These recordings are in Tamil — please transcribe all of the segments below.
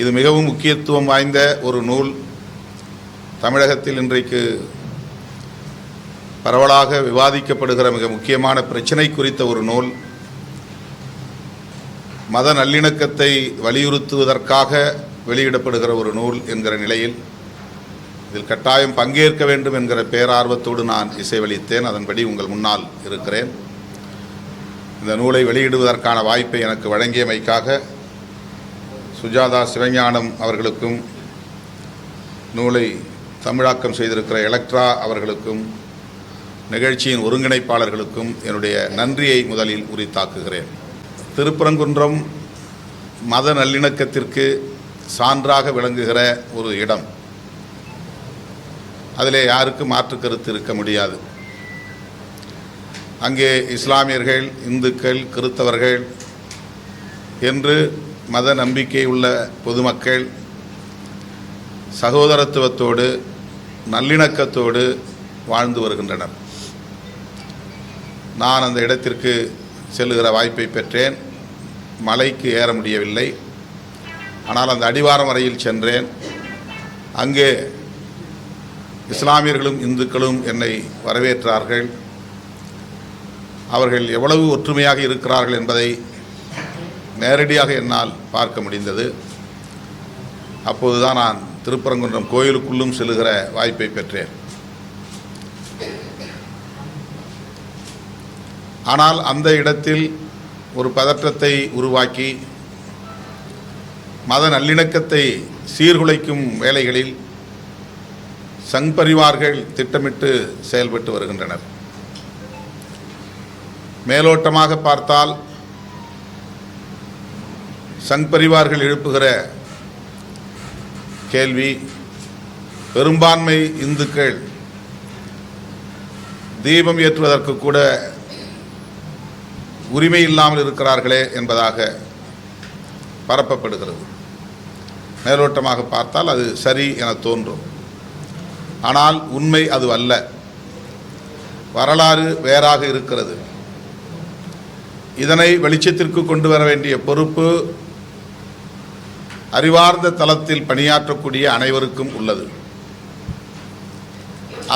இது மிகவும் முக்கியத்துவம் வாய்ந்த ஒரு நூல். தமிழகத்தில் இன்றைக்கு பரவலாக விவாதிக்கப்படுகிற மிக முக்கியமான பிரச்சினை குறித்த ஒரு நூல். மத நல்லிணக்கத்தை வலியுறுத்துவதற்காக வெளியிடப்படுகிற ஒரு நூல் என்கிற நிலையில் இதில் கட்டாயம் பங்கேற்க வேண்டும் என்கிற பேரார்வத்தோடு நான் இசைவளித்தேன். அதன்படி உங்கள் முன்னால் இருக்கிறேன். இந்த நூலை வெளியிடுவதற்கான வாய்ப்பை எனக்கு வழங்கியமைக்காக சுஜாதா சிவஞானம் அவர்களுக்கும் நூலை தமிழாக்கம் செய்திருக்கிற எலக்ட்ரா அவர்களுக்கும் நிகழ்ச்சியின் ஒருங்கிணைப்பாளர்களுக்கும் என்னுடைய நன்றியை முதலில் உரித்தாக்குகிறேன். திருப்பரங்குன்றம் மத நல்லிணக்கத்திற்கு சான்றாக விளங்குகிற ஒரு இடம். அதிலே யாருக்கும் மாற்று கருத்து இருக்க முடியாது. அங்கே இஸ்லாமியர்கள், இந்துக்கள், கிறித்தவர்கள் என்று மத நம்பிக்கை உள்ள பொதுமக்கள் சகோதரத்துவத்தோடு நல்லிணக்கத்தோடு வாழ்ந்து வருகின்றனர். நான் அந்த இடத்திற்கு செல்லுகிற வாய்ப்பை பெற்றேன். மலைக்கு ஏற முடியவில்லை. ஆனால் அந்த அடிவாரம் வரையில் சென்றேன். அங்கே இஸ்லாமியர்களும் இந்துக்களும் என்னை வரவேற்றார்கள். அவர்கள் எவ்வளவு ஒற்றுமையாக இருக்கிறார்கள் என்பதை நேரடியாக என்னால் பார்க்க முடிந்தது. அப்போதுதான் நான் திருப்பரங்குன்றம் கோயிலுக்குள்ளும் செல்லுகிற வாய்ப்பை பெற்றேன். ஆனால் அந்த இடத்தில் ஒரு பதற்றத்தை உருவாக்கி மத நல்லிணக்கத்தை சீர்குலைக்கும் வேளைகளில் சங் பரிவார்கள் திட்டமிட்டு செயல்பட்டு வருகின்றனர். மேலோட்டமாக பார்த்தால் சங் பரிவார்கள் எழுப்புகிற கேள்வி, பெரும்பான்மை இந்துக்கள் தீபம் ஏற்றுவதற்கு கூட உரிமை இல்லாமல் இருக்கிறார்களே என்பதாக பரப்பப்படுகிறது. மேலோட்டமாக பார்த்தால் அது சரி என தோன்றும். ஆனால் உண்மை அது அல்ல. வரலாறு வேறாக இருக்கிறது. இதனை வெளிச்சத்திற்கு கொண்டு வர வேண்டிய பொறுப்பு அறிவார்ந்த தளத்தில் பணியாற்றக்கூடிய அனைவருக்கும் உள்ளது.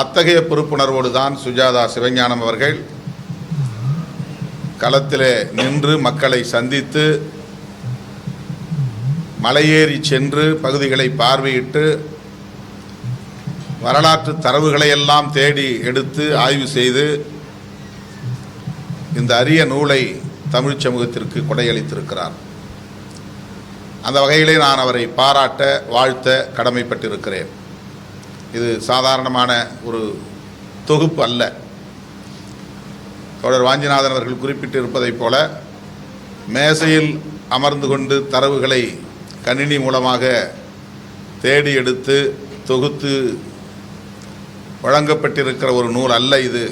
அத்தகைய பொறுப்புணர்வோடு தான் சுஜாதா சிவஞானம் அவர்கள் களத்திலே நின்று மக்களை சந்தித்து மலையேறி சென்று பகுதிகளை பார்வையிட்டு வரலாற்று தரவுகளை எல்லாம் தேடி எடுத்து ஆய்வு செய்து இந்த அரிய நூலை தமிழ் சமூகத்திற்கு கொடையளித்திருக்கிறார். அந்த வகையிலே நான் அவரை பாராட்ட, வாழ்த்த கடமைப்பட்டிருக்கிறேன். இது சாதாரணமான ஒரு தொகுப்பு அல்ல. தோழர் வாஞ்சிநாதன் அவர்கள் குறிப்பிட்டிருப்பதைப் போல மேசையில் அமர்ந்து கொண்டு தரவுகளை கணினி மூலமாக தேடி எடுத்து தொகுத்து வழங்கப்பட்டிருக்கிற ஒரு நூல் அல்ல இது.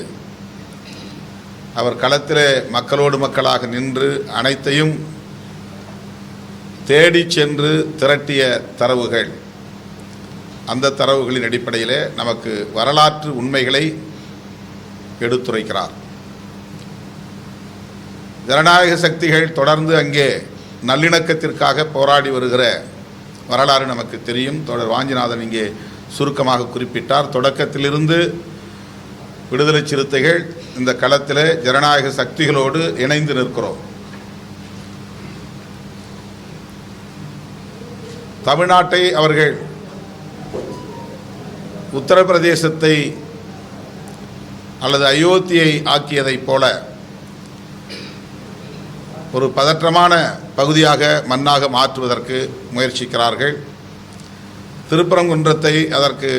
அவர் களத்திலே மக்களோடு மக்களாக நின்று அனைத்தையும் தேடி சென்று திரட்டிய தரவுகள். அந்த தரவுகளின் அடிப்படையிலே நமக்கு வரலாற்று உண்மைகளை எடுத்துரைக்கிறார். ஜனநாயக சக்திகள் தொடர்ந்து அங்கே நல்லிணக்கத்திற்காக போராடி வருகிற வரலாறு நமக்கு தெரியும். தோழர் வாஞ்சிநாதன் இங்கே சுருக்கமாக குறிப்பிட்டார். தொடக்கத்திலிருந்து விடுதலை சிறுத்தைகள் இந்த களத்தில் ஜனநாயக சக்திகளோடு இணைந்து நிற்கிறோம். தமிழ்நாட்டை அவர்கள் உத்தரப்பிரதேசத்தை அல்லது அயோத்தியை ஆக்கியதைப் போல ஒரு பதற்றமான பகுதியாக மண்ணாக மாற்றுவதற்கு முயற்சிக்கிறார்கள். திருப்பரங்குன்றத்தை அதற்கு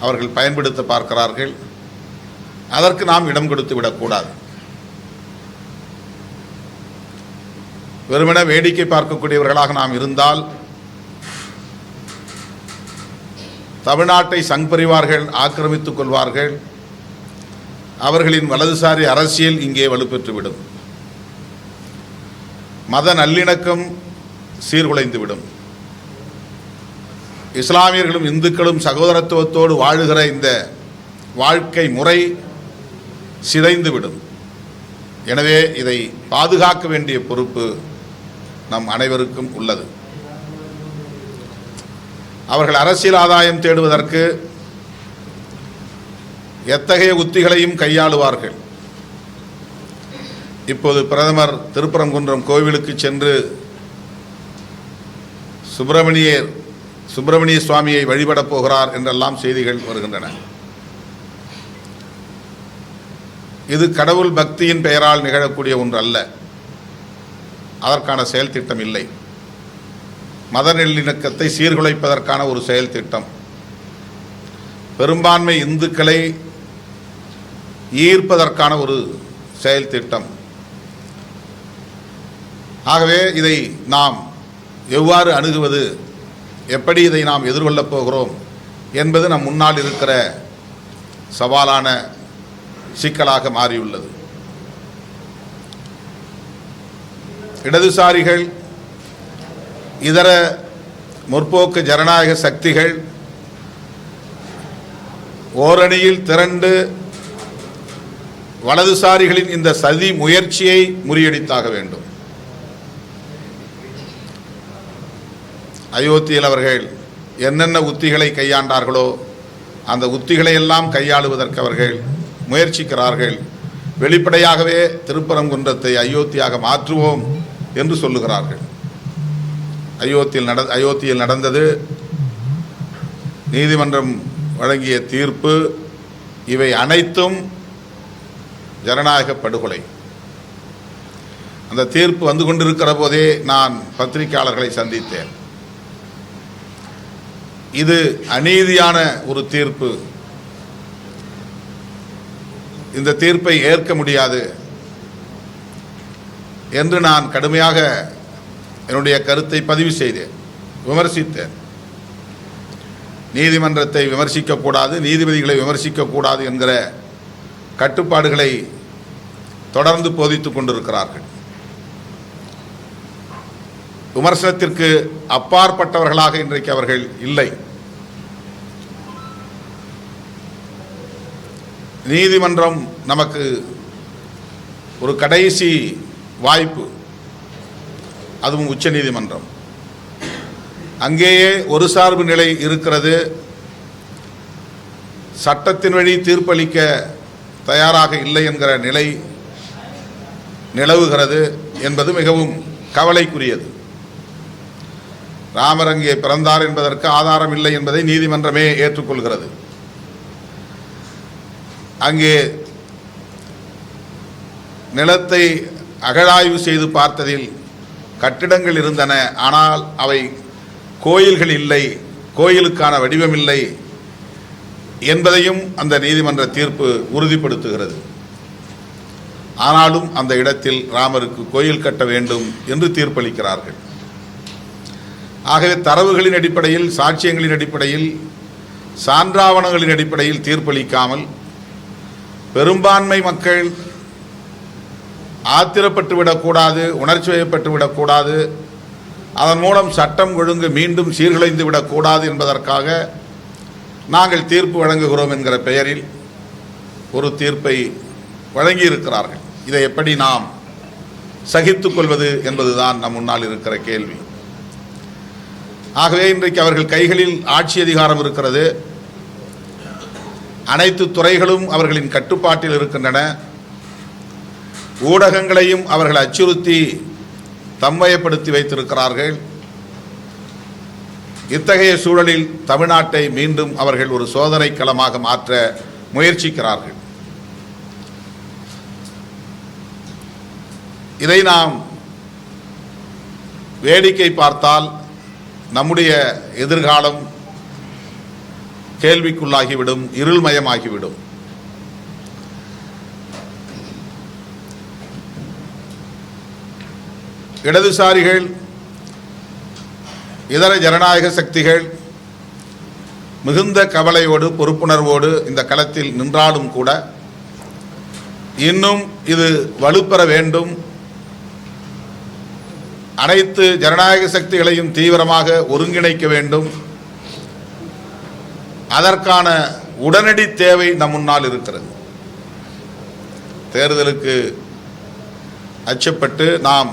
அவர்கள் பயன்படுத்த பார்க்கிறார்கள். அதற்கு நாம் இடம் கொடுத்து விடக்கூடாது. வெறுமனே வேடிக்கை பார்க்கக்கூடியவர்களாக நாம் இருந்தால் தமிழ்நாட்டை சங் பரிவார்கள் ஆக்கிரமித்துக் கொள்வார்கள். அவர்களின் வலதுசாரி அரசியல் இங்கே வலுப்பெற்றுவிடும். மத நல்லிணக்கம் சீர்குலைந்துவிடும். இஸ்லாமியர்களும் இந்துக்களும் சகோதரத்துவத்தோடு வாழுகிற இந்த வாழ்க்கை முறை சிதைந்துவிடும். எனவே இதை பாதுகாக்க வேண்டிய பொறுப்பு நம் அனைவருக்கும் உள்ளது. அவர்கள் அரசியல் ஆதாயம் தேடுவதற்கு எத்தகைய உத்திகளையும் கையாளுவார்கள். இப்போது பிரதமர் திருப்பரங்குன்றம் கோவிலுக்கு சென்று சுப்பிரமணிய சுவாமியை வழிபடப் போகிறார் என்றெல்லாம் செய்திகள் வருகின்றன. இது கடவுள் பக்தியின் பெயரால் நிகழக்கூடிய ஒன்று அல்ல. அதற்கான செயல் திட்டம் இல்லை. மத நல்லிணக்கத்தை சீர்குலைப்பதற்கான ஒரு செயல் திட்டம், பெரும்பான்மை இந்துக்களை ஈர்ப்பதற்கான ஒரு செயல் திட்டம். ஆகவே இதை நாம் எவ்வாறு அணுகுவது, எப்படி இதை நாம் எதிர்கொள்ளப் போகிறோம் என்பது நம் முன்னால் இருக்கிற சவாலான சிக்கலாக மாறியுள்ளது. இடதுசாரிகள், இதர முற்போக்கு ஜனநாயக சக்திகள் ஓரணியில் திரண்டு வலதுசாரிகளின் இந்த சதி முயற்சியை முறியடித்தாக வேண்டும். அயோத்தியில் அவர்கள் என்னென்ன உத்திகளை கையாண்டார்களோ அந்த உத்திகளை எல்லாம் கையாளுவதற்கு அவர்கள் முயற்சிக்கிறார்கள். வெளிப்படையாகவே திருப்பரங்குன்றத்தை அயோத்தியாக மாற்றுவோம் என்று சொல்லுகிறார்கள். அயோத்தியில் நடந்தது, நீதிமன்றம் வழங்கிய தீர்ப்பு, இவை அனைத்தும் ஜனநாயக படுகொலை. அந்த தீர்ப்பு வந்து கொண்டிருக்கிற போதே நான் பத்திரிகையாளர்களை சந்தித்தேன். இது அநீதியான ஒரு தீர்ப்பு, இந்த தீர்ப்பை ஏற்க முடியாது என்று நான் கடுமையாக என்னுடைய கருத்தை பதிவு செய்தேன், விமர்சித்தேன். நீதிமன்றத்தை விமர்சிக்கக்கூடாது, நீதிபதிகளை விமர்சிக்கக்கூடாது என்கிற கட்டுப்பாடுகளை தொடர்ந்து போதித்துக் கொண்டிருக்கிறார்கள். விமர்சனத்திற்கு அப்பாற்பட்டவர்களாக இன்றைக்கு அவர்கள் இல்லை. நீதிமன்றம் நமக்கு ஒரு கடைசி வாய்ப்பு, அதுவும் உச்ச நீதிமன்றம். அங்கேயே ஒரு சார்பு நிலை இருக்கிறது. சட்டத்தின் வழி தீர்ப்பளிக்க தயாராக இல்லை என்கிற நிலை நிலவுகிறது என்பது மிகவும் கவலைக்குரியது. ராமர் அங்கே பிறந்தார் என்பதற்கு ஆதாரம் இல்லை என்பதை நீதிமன்றமே ஏற்றுக்கொள்கிறது. அங்கே நிலத்தை அகழாய்வு செய்து பார்த்ததில் கட்டிடங்கள் இருந்தன, ஆனால் அவை கோயில்கள் இல்லை, கோயிலுக்கான வடிவம் இல்லை என்பதையும் அந்த நீதிமன்ற தீர்ப்பு உறுதிப்படுத்துகிறது. ஆனாலும் அந்த இடத்தில் ராமருக்கு கோயில் கட்ட வேண்டும் என்று தீர்ப்பளிக்கிறார்கள். ஆகவே தரவுகளின் அடிப்படையில், சாட்சியங்களின் அடிப்படையில், சான்றாவணங்களின் அடிப்படையில் தீர்ப்பளிக்காமல் பெரும்பான்மை மக்கள் ஆத்திரப்பட்டு விடக்கூடாது, உணர்ச்சி வயப்பட்டு விடக்கூடாது, அதன் மூலம் சட்டம் ஒழுங்கு மீண்டும் சீர்குலைந்து விடக்கூடாது என்பதற்காக நாங்கள் தீர்ப்பு வழங்குகிறோம் என்கிற பெயரில் ஒரு தீர்ப்பை வழங்கியிருக்கிறார்கள். இதை எப்படி நாம் சகித்துக் கொள்வது என்பதுதான் நம் முன்னால் இருக்கிற கேள்வி. ஆகவே இன்றைக்கு அவர்கள் கைகளில் ஆட்சி அதிகாரம் இருக்கிறது. அனைத்து துறைகளும் அவர்களின் கட்டுப்பாட்டில் இருக்கின்றன. ஊடகங்களையும் அவர்கள் அச்சுறுத்தி தம்வயப்படுத்தி வைத்திருக்கிறார்கள். இத்தகைய சூழலில் தமிழ்நாட்டை மீண்டும் அவர்கள் ஒரு சோதனை களமாக மாற்ற முயற்சிக்கிறார்கள். இதை நாம் வேடிக்கை பார்த்தால் நம்முடைய எதிர்காலம் கேள்விக்குள்ளாகிவிடும், இருள்மயமாகிவிடும். இடதுசாரிகள், இதர ஜனநாயக சக்திகள் மிகுந்த கவலையோடு பொறுப்புணர்வோடு இந்த களத்தில் நின்றாலும் கூட இன்னும் இது வலுப்பெற வேண்டும், அனைத்து ஜனநாயக சக்திகளையும் தீவிரமாக ஒருங்கிணைக்க வேண்டும், அதற்கான உடனடி தேவை நம் முன்னால் இருக்கிறது. தேர்தலுக்கு அச்சப்பட்டு நாம்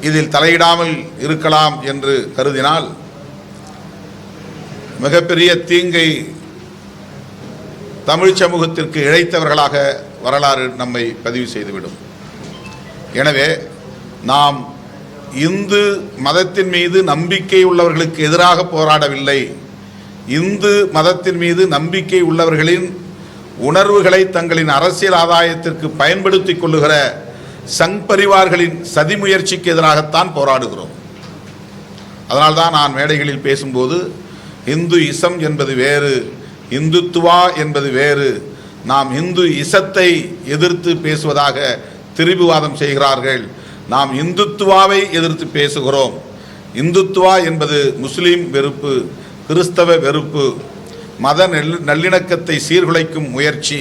இதில் தலையிடாமல் இருக்கலாம் என்று கருதினால் மிகப்பெரிய தீங்கை தமிழ் சமூகத்திற்கு இழைத்தவர்களாக வரலாறு நம்மை பதிவு செய்துவிடும். எனவே நாம் இந்து மதத்தின் மீது நம்பிக்கை உள்ளவர்களுக்கு எதிராக போராடவில்லை. இந்து மதத்தின் மீது நம்பிக்கை உள்ளவர்களின் உணர்வுகளை தங்களின் அரசியல் ஆதாயத்திற்கு பயன்படுத்திக் கொள்ளுகிற சங் பரிவார்களின் சதி முயற்சிக்கு எதிராகத்தான் போராடுகிறோம். அதனால்தான் நான் மேடைகளில் பேசும்போது இந்து இசம் என்பது வேறு, இந்துத்துவா என்பது வேறு, நாம் இந்து இசத்தை எதிர்த்து பேசுவதாக திரிபுவாதம் செய்கிறார்கள். நாம் இந்துத்துவாவை எதிர்த்து பேசுகிறோம். இந்துத்துவா என்பது முஸ்லீம் வெறுப்பு, கிறிஸ்தவ வெறுப்பு, மத நல்லிணக்கத்தை சீர்குலைக்கும் முயற்சி.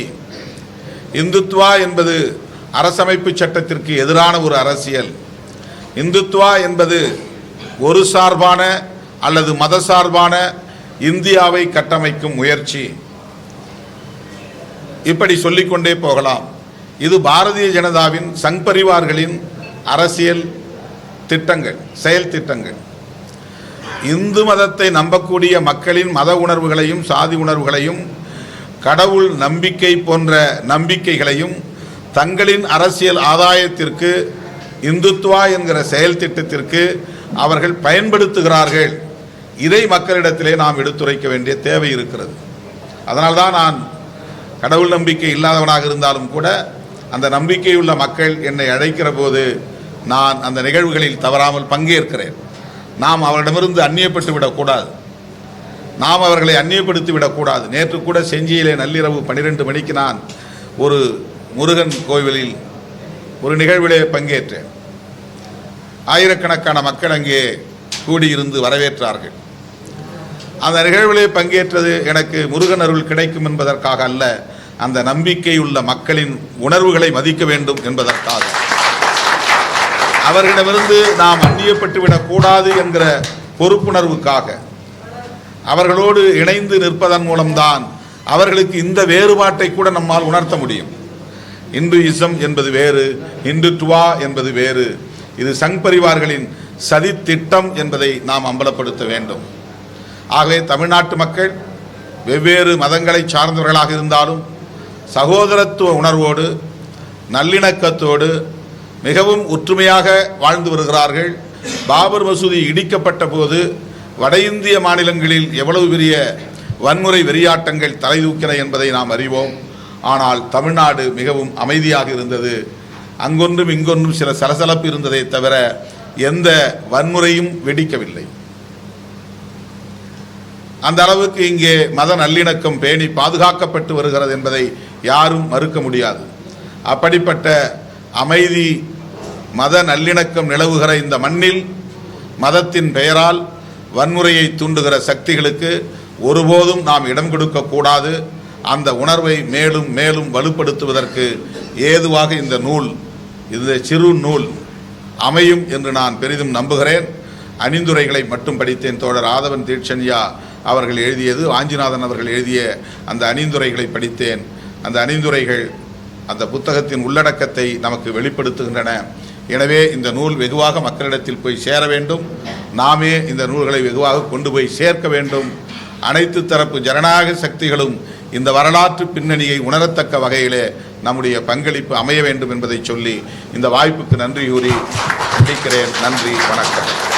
இந்துத்துவா என்பது அரசமைப்பு சட்டத்திற்கு எதிரான ஒரு அரசியல். இந்துத்துவா என்பது ஒரு சார்பான அல்லது மதசார்பான இந்தியாவை கட்டமைக்கும் முயற்சி. இப்படி சொல்லிக்கொண்டே போகலாம். இது பாரதிய ஜனதாவின் சங் பரிவார்களின் அரசியல் திட்டங்கள், செயல் திட்டங்கள். இந்து மதத்தை நம்பக்கூடிய மக்களின் மத உணர்வுகளையும் சாதி உணர்வுகளையும் கடவுள் நம்பிக்கை போன்ற நம்பிக்கைகளையும் தங்களின் அரசியல் ஆதாயத்திற்கு இந்துத்துவா என்கிற செயல் திட்டத்திற்கு அவர்கள் பயன்படுத்துகிறார்கள். இதை மக்களிடத்திலே நாம் எடுத்துரைக்க வேண்டிய தேவை இருக்கிறது. அதனால்தான் நான் கடவுள் நம்பிக்கை இல்லாதவனாக இருந்தாலும் கூட அந்த நம்பிக்கையுள்ள மக்கள் என்னை அழைக்கிற போது நான் அந்த நிகழ்வுகளில் தவறாமல் பங்கேற்கிறேன். நாம் அவரிடமிருந்து அந்நியப்பட்டு விடக்கூடாது, நாம் அவர்களை அந்நியப்படுத்தி விடக்கூடாது. நேற்று கூட செஞ்சியிலே நள்ளிரவு 12 மணிக்கு நான் ஒரு முருகன் கோவிலில் ஒரு நிகழ்விலே பங்கேற்றேன். ஆயிரக்கணக்கான மக்கள் அங்கே கூடியிருந்து வரவேற்றார்கள். அந்த நிகழ்விலே பங்கேற்றது எனக்கு முருகன் அருள் கிடைக்கும் என்பதற்காக அல்ல, அந்த நம்பிக்கையுள்ள மக்களின் உணர்வுகளை மதிக்க வேண்டும் என்பதற்காக. அவர்களிடமிருந்து நாம் அந்நியப்பட்டுவிடக்கூடாது என்கிற பொறுப்புணர்வுக்காக அவர்களோடு இணைந்து நிற்பதன் மூலம்தான் அவர்களுக்கு இந்த வேறுபாட்டை கூட நம்மால் உணர்த்த முடியும். இந்துயிசம் என்பது வேறு, இந்துத்துவா என்பது வேறு. இது சங் பரிவார்களின் சதி திட்டம் என்பதை நாம் அம்பலப்படுத்த வேண்டும். ஆகவே தமிழ்நாட்டு மக்கள் வெவ்வேறு மதங்களை சார்ந்தவர்களாக இருந்தாலும் சகோதரத்துவ உணர்வோடு நல்லிணக்கத்தோடு மிகவும் ஒற்றுமையாக வாழ்ந்து வருகிறார்கள். பாபர் மசூதி இடிக்கப்பட்ட போது வட இந்திய மாநிலங்களில் எவ்வளவு பெரிய வன்முறை வெறியாட்டங்கள் தலைதூக்கின என்பதை நாம் அறிவோம். ஆனால் தமிழ்நாடு மிகவும் அமைதியாக இருந்தது. அங்கொன்றும் இங்கொன்றும் சில சலசலப்பு இருந்ததை தவிர எந்த வன்முறையும் வெடிக்கவில்லை. அந்த அளவுக்கு இங்கே மத நல்லிணக்கம் பேணி பாதுகாக்கப்பட்டு வருகிறது என்பதை யாரும் மறுக்க முடியாது. அப்படிப்பட்ட அமைதி மத நல்லிணக்கம் நிலவுகிற இந்த மண்ணில் மதத்தின் பெயரால் வன்முறையை தூண்டுகிற சக்திகளுக்கு ஒருபோதும் நாம் இடம் கொடுக்கக்கூடாது. அந்த உணர்வை மேலும் மேலும் வலுப்படுத்துவதற்கு ஏதுவாக இந்த சிறு நூல் அமையும் என்று நான் பெரிதும் நம்புகிறேன். அணிந்துரைகளை மட்டும் படித்தேன். தோழர் ஆதவன் தீட்சண்யா அவர்கள் எழுதியது, வாஞ்சிநாதன் அவர்கள் எழுதிய அந்த அணிந்துரைகளை படித்தேன். அந்த அணிந்துரைகள் அந்த புத்தகத்தின் உள்ளடக்கத்தை நமக்கு வெளிப்படுத்துகின்றன. எனவே இந்த நூல் வெகுவாக மக்களிடத்தில் போய் சேர வேண்டும். நாமே இந்த நூல்களை வெகுவாக கொண்டு போய் சேர்க்க வேண்டும். அனைத்து தரப்பு ஜனநாயக சக்திகளும் இந்த வரலாற்று பின்னணியை உணரத்தக்க வகையிலே நம்முடைய பங்களிப்பு அமைய வேண்டும் என்பதை சொல்லி இந்த வாய்ப்புக்கு நன்றி கூறி முடிக்கிறேன். நன்றி, வணக்கம்.